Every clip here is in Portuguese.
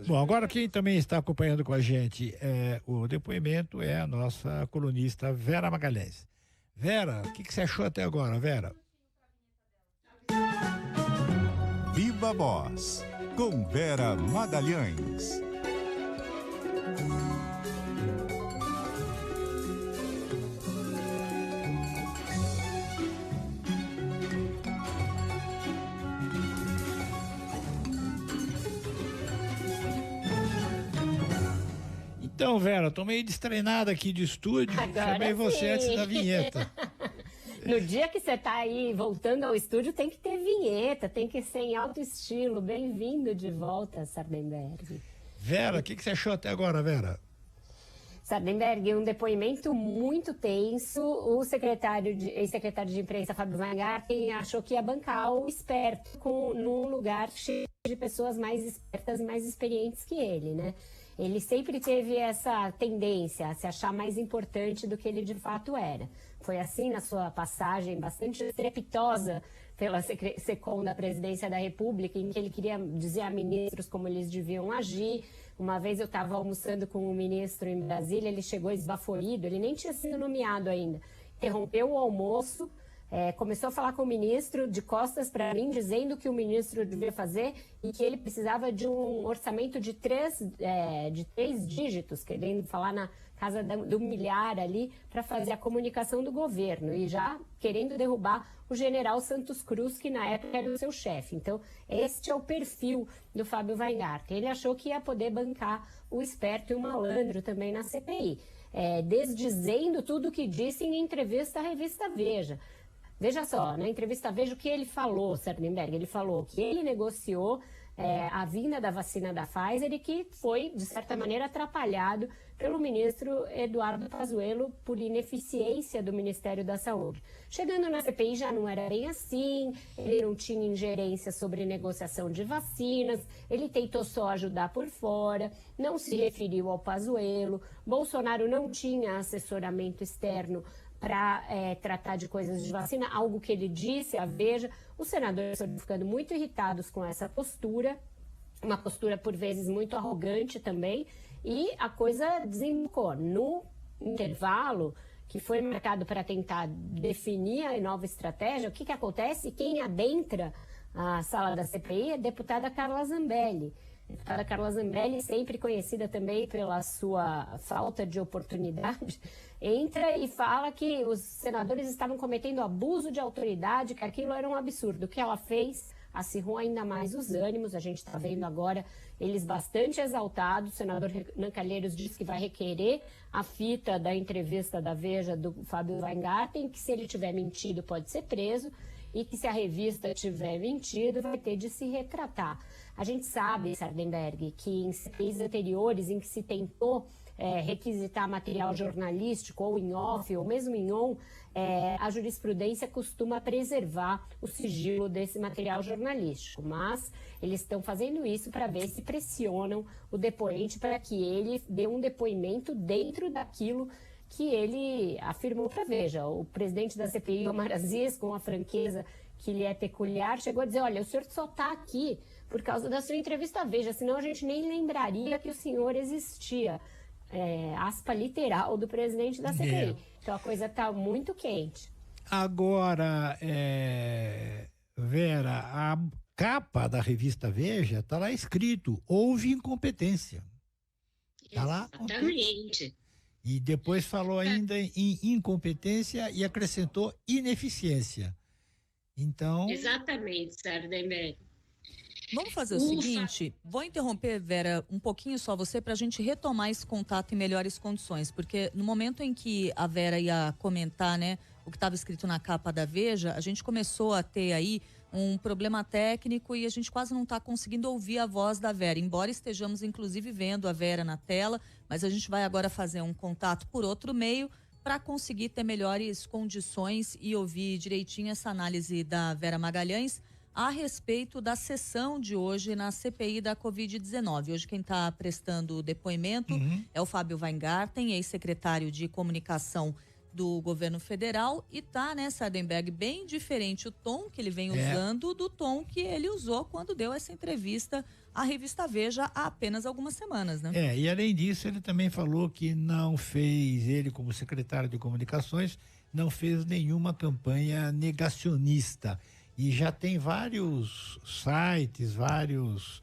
Bom, agora quem também está acompanhando com a gente o depoimento é a nossa colunista Vera Magalhães. Vera, o que você achou até agora, Vera? Viva Voz, com Vera Magalhães. Então, Vera, tô meio destreinada aqui de estúdio. Agora Chamei você sim. antes da vinheta. No dia que você tá aí voltando ao estúdio, tem que ter vinheta, tem que ser em alto estilo. Bem-vindo de volta, Sardenberg. Vera, o que você achou até agora, Vera? Sardenberg, um depoimento muito tenso. O ex-secretário de imprensa, Fábio Weingarten, achou que ia bancar o esperto num lugar cheio de pessoas mais espertas e mais experientes que ele, né? Ele sempre teve essa tendência a se achar mais importante do que ele de fato era. Foi assim na sua passagem bastante estrepitosa pela SECOM da Presidência da República, em que ele queria dizer a ministros como eles deviam agir. Uma vez eu estava almoçando com um ministro em Brasília, ele chegou esbaforido, ele nem tinha sido nomeado ainda. Interrompeu o almoço, começou a falar com o ministro de costas para mim, dizendo que o ministro devia fazer e que ele precisava de um orçamento de três dígitos, querendo falar na casa do milhar ali, para fazer a comunicação do governo e já querendo derrubar o general Santos Cruz, que na época era o seu chefe. Então, este é o perfil do Fábio Weingarten. Ele achou que ia poder bancar o esperto e o malandro também na CPI, desdizendo tudo o que disse em entrevista à revista Veja. Veja só, na entrevista Veja o que ele falou, Sardenberg. Ele falou que ele negociou a vinda da vacina da Pfizer e que foi, de certa maneira, atrapalhado pelo ministro Eduardo Pazuello por ineficiência do Ministério da Saúde. Chegando na CPI já não era bem assim, ele não tinha ingerência sobre negociação de vacinas, ele tentou só ajudar por fora, não se referiu ao Pazuello, Bolsonaro não tinha assessoramento externo para tratar de coisas de vacina, algo que ele disse à Veja. Os senadores estão ficando muito irritados com essa postura, uma postura por vezes muito arrogante também, e a coisa desembocou. No intervalo, que foi marcado para tentar definir a nova estratégia, o que acontece? Quem adentra a sala da CPI é a deputada Carla Zambelli. A deputada Carla Zambelli, sempre conhecida também pela sua falta de oportunidade, entra e fala que os senadores estavam cometendo abuso de autoridade, que aquilo era um absurdo. O que ela fez acirrou ainda mais os ânimos. A gente está vendo agora eles bastante exaltados. O senador Renan Calheiros disse que vai requerer a fita da entrevista da Veja do Fábio Weingarten, que se ele tiver mentido pode ser preso e que se a revista tiver mentido vai ter de se retratar. A gente sabe, Sardenberg, que em CPIs anteriores em que se tentou requisitar material jornalístico ou em off ou mesmo em on, a jurisprudência costuma preservar o sigilo desse material jornalístico, mas eles estão fazendo isso para ver se pressionam o depoente para que ele dê um depoimento dentro daquilo que ele afirmou para Veja. O presidente da CPI, Omar Aziz, com a franqueza que lhe é peculiar, chegou a dizer: olha, o senhor só está aqui por causa da sua entrevista à Veja, senão a gente nem lembraria que o senhor existia. Aspa literal do presidente da CPI. Então a coisa está muito quente. Agora, Vera, a capa da revista Veja está lá escrito: houve incompetência. Está lá. Exatamente. E depois falou ainda em incompetência e acrescentou ineficiência. Então. Exatamente, Sardenberg. Vamos fazer o seguinte, vou interromper, Vera, um pouquinho só você para a gente retomar esse contato em melhores condições, porque no momento em que a Vera ia comentar, né, o que estava escrito na capa da Veja, a gente começou a ter aí um problema técnico e a gente quase não está conseguindo ouvir a voz da Vera, embora estejamos inclusive vendo a Vera na tela, mas a gente vai agora fazer um contato por outro meio para conseguir ter melhores condições e ouvir direitinho essa análise da Vera Magalhães a respeito da sessão de hoje na CPI da Covid-19. Hoje quem está prestando o depoimento é o Fábio Weingarten, ex-secretário de Comunicação do governo federal e tá, né, Sardenberg, bem diferente o tom que ele vem usando do tom que ele usou quando deu essa entrevista à revista Veja há apenas algumas semanas, né? E além disso, ele também falou que não fez, ele como secretário de comunicações, não fez nenhuma campanha negacionista. E já tem vários sites, vários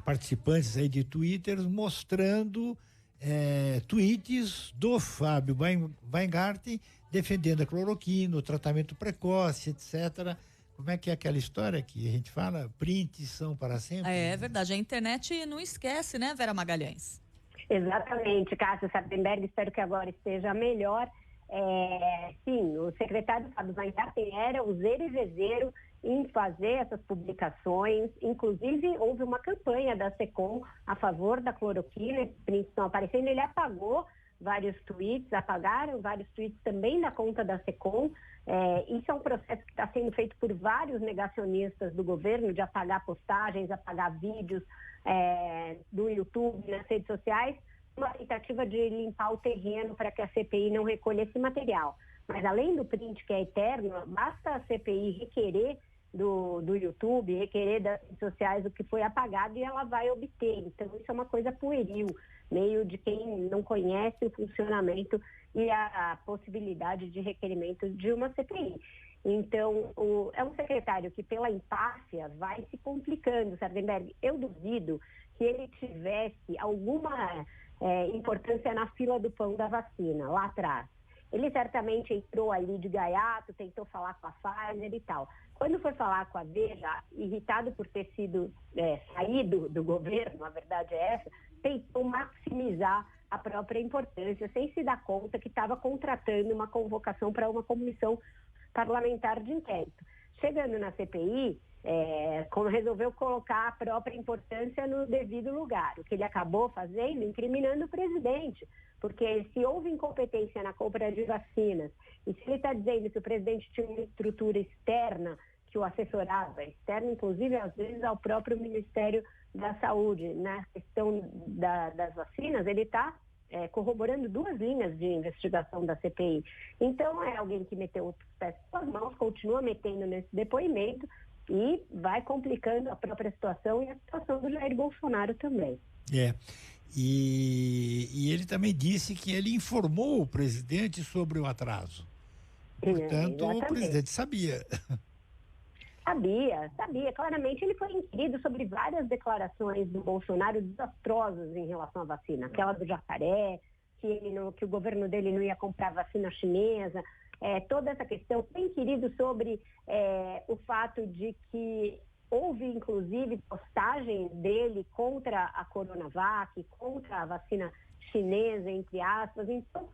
participantes aí de Twitter mostrando tweets do Fábio Weingarten defendendo a cloroquina, o tratamento precoce, etc. Como é que é aquela história que a gente fala? Prints são para sempre? É verdade, a internet não esquece, né, Vera Magalhães? Exatamente, Cássio Sardenberg, espero que agora esteja melhor. Sim, o secretário Fábio Weingarten era o zero e vezeiro em fazer essas publicações. Inclusive, houve uma campanha da SECOM a favor da cloroquina, esses prints estão aparecendo. Ele apagou vários tweets, apagaram vários tweets também da conta da SECOM. Isso é um processo que está sendo feito por vários negacionistas do governo, de apagar postagens, apagar vídeos do YouTube, nas redes sociais, uma tentativa de limpar o terreno para que a CPI não recolha esse material. Mas além do print, que é eterno, basta a CPI requerer do YouTube, requerer das redes sociais o que foi apagado e ela vai obter. Então isso é uma coisa pueril, meio de quem não conhece o funcionamento e a possibilidade de requerimento de uma CPI. Então, é um secretário que, pela empáfia, vai se complicando, Sardenberg. Eu duvido que ele tivesse alguma importância na fila do pão da vacina, lá atrás. Ele certamente entrou ali de gaiato, tentou falar com a Pfizer e tal. Quando foi falar com a Veja, irritado por ter sido saído do governo, a verdade é essa, tentou maximizar a própria importância, sem se dar conta que estava contratando uma convocação para uma comissão parlamentar de inquérito. Chegando na CPI, resolveu colocar a própria importância no devido lugar. O que ele acabou fazendo, incriminando o presidente, porque se houve incompetência na compra de vacinas, e se ele está dizendo que o presidente tinha uma estrutura externa que o assessorava, externa inclusive às vezes ao próprio Ministério da Saúde, na questão das vacinas, ele está corroborando duas linhas de investigação da CPI. Então, é alguém que meteu os pés pelas mãos, continua metendo nesse depoimento e vai complicando a própria situação e a situação do Jair Bolsonaro também. E ele também disse que ele informou o presidente sobre o atraso. Portanto, o presidente sabia. Sabia. Claramente ele foi inquirido sobre várias declarações do Bolsonaro desastrosas em relação à vacina. Aquela do jacaré, que o governo dele não ia comprar vacina chinesa. Toda essa questão. Foi inquirido sobre o fato de que houve, inclusive, postagens dele contra a Coronavac, contra a vacina chinesa, entre aspas. Então,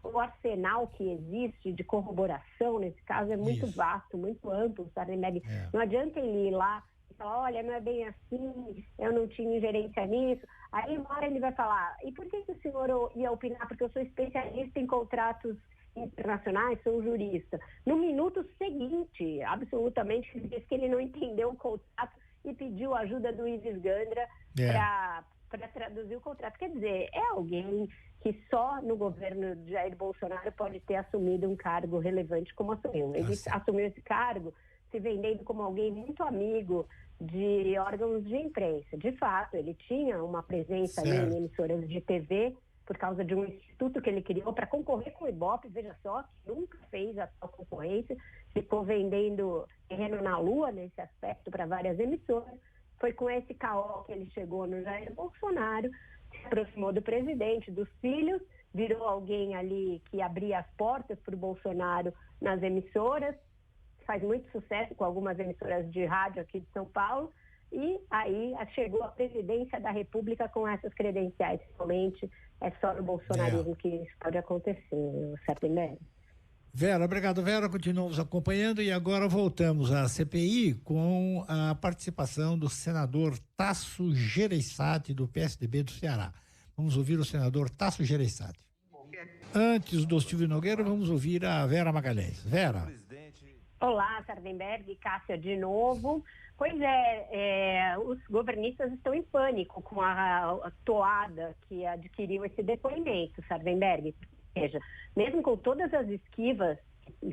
o arsenal que existe de corroboração, nesse caso, é muito vasto, muito amplo, sabe? Não adianta ele ir lá e falar, olha, não é bem assim, eu não tinha ingerência nisso. Aí, uma hora ele vai falar, e por que o senhor ia opinar? Porque eu sou especialista em contratos internacionais, sou jurista. No minuto seguinte, absolutamente, ele disse que ele não entendeu o contrato e pediu a ajuda do Ives Gandra para traduzir o contrato. Quer dizer, é alguém que só no governo de Jair Bolsonaro pode ter assumido um cargo relevante como assumiu. Ele assumiu esse cargo se vendendo como alguém muito amigo de órgãos de imprensa. De fato, ele tinha uma presença ali em emissoras de TV por causa de um instituto que ele criou para concorrer com o Ibope, veja só, que nunca fez a tal concorrência, ficou vendendo terreno na lua nesse aspecto para várias emissoras. Foi com esse caô que ele chegou no Jair Bolsonaro, se aproximou do presidente, dos filhos, virou alguém ali que abria as portas para o Bolsonaro nas emissoras, faz muito sucesso com algumas emissoras de rádio aqui de São Paulo, e aí chegou à presidência da República com essas credenciais. Realmente é só no bolsonarismo que isso pode acontecer, Sardenberg. Vera, obrigado, Vera. Continuamos acompanhando e agora voltamos à CPI com a participação do senador Tasso Gereissati, do PSDB do Ceará. Vamos ouvir o senador Tasso Gereissati. Antes do Silvio Nogueira, vamos ouvir a Vera Magalhães. Vera. Olá, Sardenberg e Cássia de novo. Pois os governistas estão em pânico com a toada que adquiriu esse depoimento, Sardenberg. seja, mesmo com todas as esquivas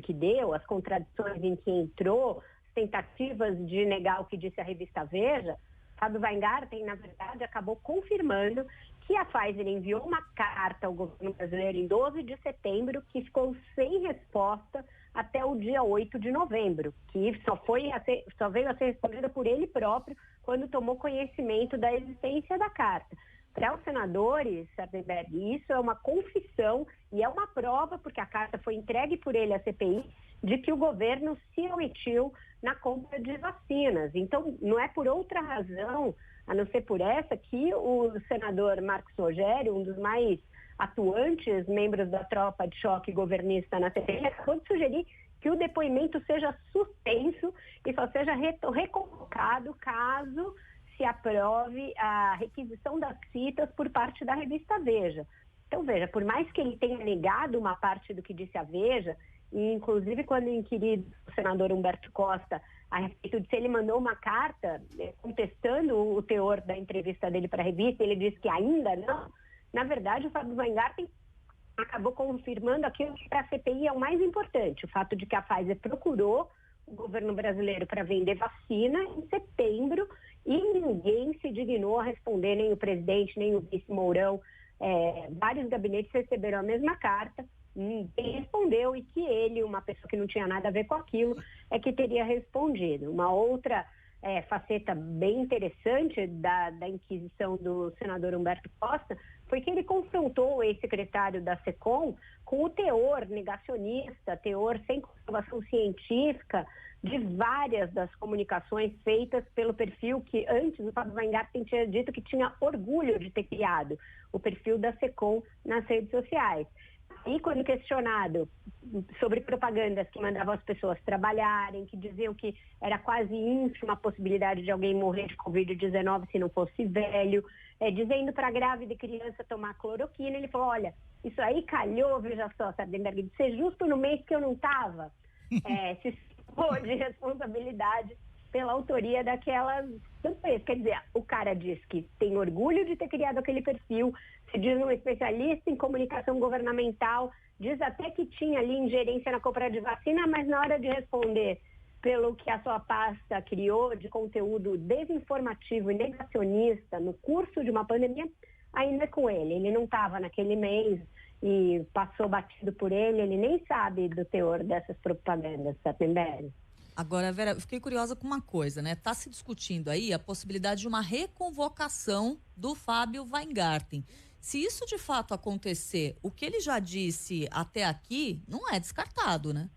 que deu, as contradições em que entrou, tentativas de negar o que disse a revista Veja, Fábio Weingarten, na verdade, acabou confirmando que a Pfizer enviou uma carta ao governo brasileiro em 12 de setembro, que ficou sem resposta até o dia 8 de novembro, que só veio a ser respondida por ele próprio quando tomou conhecimento da existência da carta. Para os senadores, Sardenberg, isso é uma confissão e é uma prova, porque a carta foi entregue por ele à CPI, de que o governo se omitiu na compra de vacinas. Então, não é por outra razão, a não ser por essa, que o senador Marcos Rogério, um dos mais atuantes membros da tropa de choque governista na CPI, acabou de sugerir que o depoimento seja suspenso e só seja reconvocado caso se aprove a requisição das citas por parte da revista Veja. Então, veja, por mais que ele tenha negado uma parte do que disse a Veja, e inclusive quando inquirido o senador Humberto Costa a respeito de se ele mandou uma carta contestando o teor da entrevista dele para a revista, ele disse que ainda não. Na verdade, o Fábio Weingarten acabou confirmando aquilo que para a CPI é o mais importante, o fato de que a Pfizer procurou o governo brasileiro para vender vacina em setembro e ninguém se dignou a responder, nem o presidente, nem o vice Mourão. Vários gabinetes receberam a mesma carta, ninguém respondeu e que ele, uma pessoa que não tinha nada a ver com aquilo, é que teria respondido. Uma outra faceta bem interessante da inquisição do senador Humberto Costa foi que ele confrontou o ex-secretário da SECOM com o teor negacionista, teor sem comprovação científica de várias das comunicações feitas pelo perfil que antes o Fábio Weingarten tinha dito que tinha orgulho de ter criado, o perfil da SECOM nas redes sociais. E quando questionado sobre propagandas que mandavam as pessoas trabalharem, que diziam que era quase ínfima a possibilidade de alguém morrer de Covid-19 se não fosse velho, dizendo para grávida e criança tomar cloroquina, ele falou, olha, isso aí calhou, veja só, Sardenberg, de ser justo no mês que eu não estava. Se expôs de responsabilidade pela autoria daquelas campanhas. Quer dizer, o cara diz que tem orgulho de ter criado aquele perfil, se diz um especialista em comunicação governamental, diz até que tinha ali ingerência na compra de vacina, mas na hora de responder pelo que a sua pasta criou de conteúdo desinformativo e negacionista no curso de uma pandemia, ainda é com ele. Ele não estava naquele mês e passou batido por ele nem sabe do teor dessas propagandas, Sardenberg. Agora, Vera, eu fiquei curiosa com uma coisa, né? Tá se discutindo aí a possibilidade de uma reconvocação do Fábio Weingarten. Se isso de fato acontecer, o que ele já disse até aqui não é descartado, né?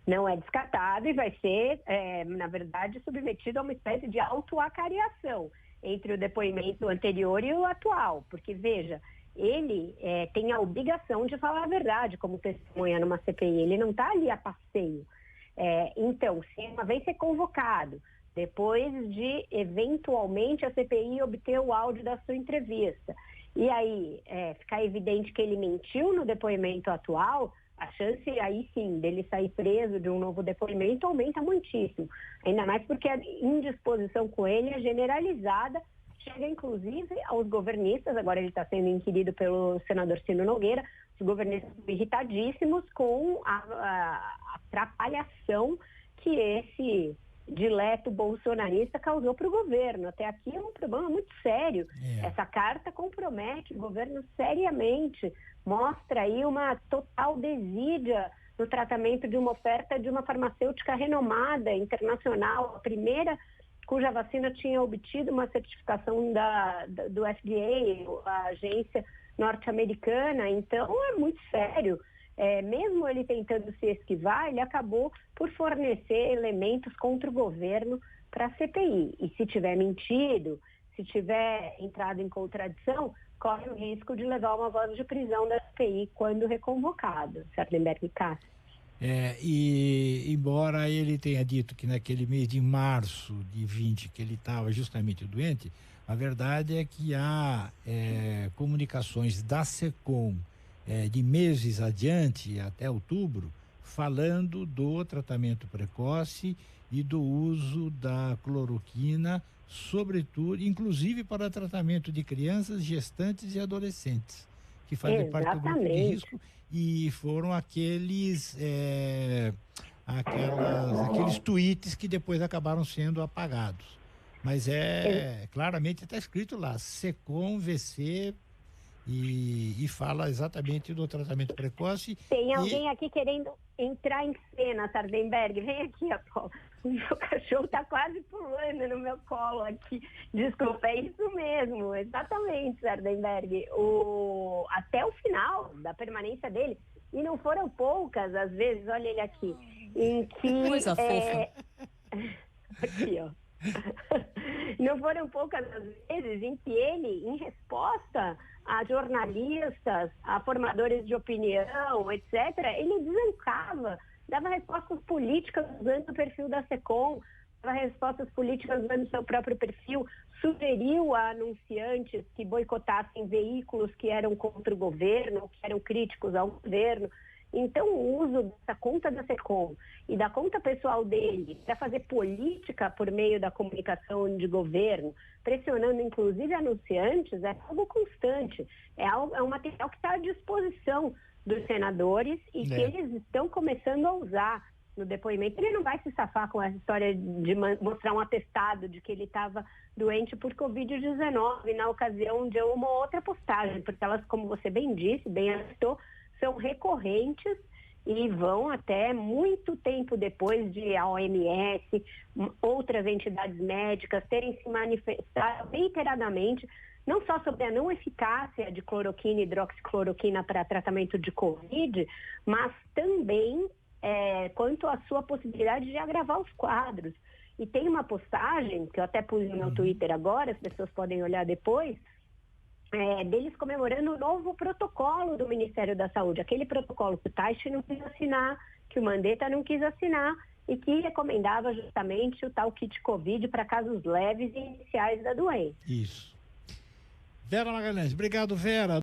Não é descartado e vai ser, na verdade, submetido a uma espécie de autoacariação entre o depoimento anterior e o atual. Porque, veja, ele tem a obrigação de falar a verdade como testemunha numa CPI. Ele não está ali a passeio. Então, se uma vez ser convocado, depois de, eventualmente, a CPI obter o áudio da sua entrevista, e aí ficar evidente que ele mentiu no depoimento atual, a chance aí sim dele sair preso de um novo depoimento aumenta muitíssimo. Ainda mais porque a indisposição com ele é generalizada, chega inclusive aos governistas, agora ele está sendo inquirido pelo senador Ciro Nogueira, os governistas irritadíssimos com a atrapalhação que esse dileto bolsonarista causou para o governo. Até aqui é um problema muito sério. Essa carta compromete o governo seriamente, mostra aí uma total desídia no tratamento de uma oferta de uma farmacêutica renomada, internacional, a primeira cuja vacina tinha obtido uma certificação do FDA, a agência norte-americana. Então é muito sério. Mesmo ele tentando se esquivar, ele acabou por fornecer elementos contra o governo para a CPI. E se tiver mentido, se tiver entrado em contradição, corre o risco de levar uma voz de prisão da CPI quando reconvocado. Sardenberg e Cássio. E embora ele tenha dito que naquele mês de março de 20 que ele estava justamente doente, a verdade é que há comunicações da SECOM de meses adiante, até outubro, falando do tratamento precoce e do uso da cloroquina, sobretudo, inclusive para tratamento de crianças, gestantes e adolescentes, que fazem parte do grupo de risco, e foram aqueles tweets que depois acabaram sendo apagados. Mas claramente está escrito lá, SECOM, VC, e fala exatamente do tratamento precoce. Tem alguém aqui querendo entrar em cena, Sardenberg. Vem aqui, Apolo. O meu cachorro está quase pulando no meu colo aqui. Desculpa, é isso mesmo, exatamente, Sardenberg. Até o final da permanência dele, e não foram poucas, às vezes, olha ele aqui, em que... Coisa fofa. Aqui, ó. Não foram poucas as vezes em que ele, em resposta a jornalistas, a formadores de opinião, etc., ele desancava, dava respostas políticas usando o perfil da SECOM, dava respostas políticas usando o seu próprio perfil, sugeriu a anunciantes que boicotassem veículos que eram contra o governo, que eram críticos ao governo. Então, o uso dessa conta da SECOM e da conta pessoal dele para fazer política por meio da comunicação de governo, pressionando inclusive anunciantes, é algo constante. É um material que está à disposição dos senadores e que eles estão começando a usar no depoimento. Ele não vai se safar com essa história de mostrar um atestado de que ele estava doente por Covid-19 na ocasião de uma outra postagem, porque elas, como você bem disse, bem alertou, são recorrentes e vão até muito tempo depois de a OMS, outras entidades médicas terem se manifestado reiteradamente, não só sobre a não eficácia de cloroquina e hidroxicloroquina para tratamento de Covid, mas também quanto à sua possibilidade de agravar os quadros. E tem uma postagem, que eu até pus no meu Twitter agora, as pessoas podem olhar depois, deles comemorando o novo protocolo do Ministério da Saúde, aquele protocolo que o Taishi não quis assinar, que o Mandetta não quis assinar e que recomendava justamente o tal kit Covid para casos leves e iniciais da doença. Isso. Vera Magalhães, obrigado, Vera.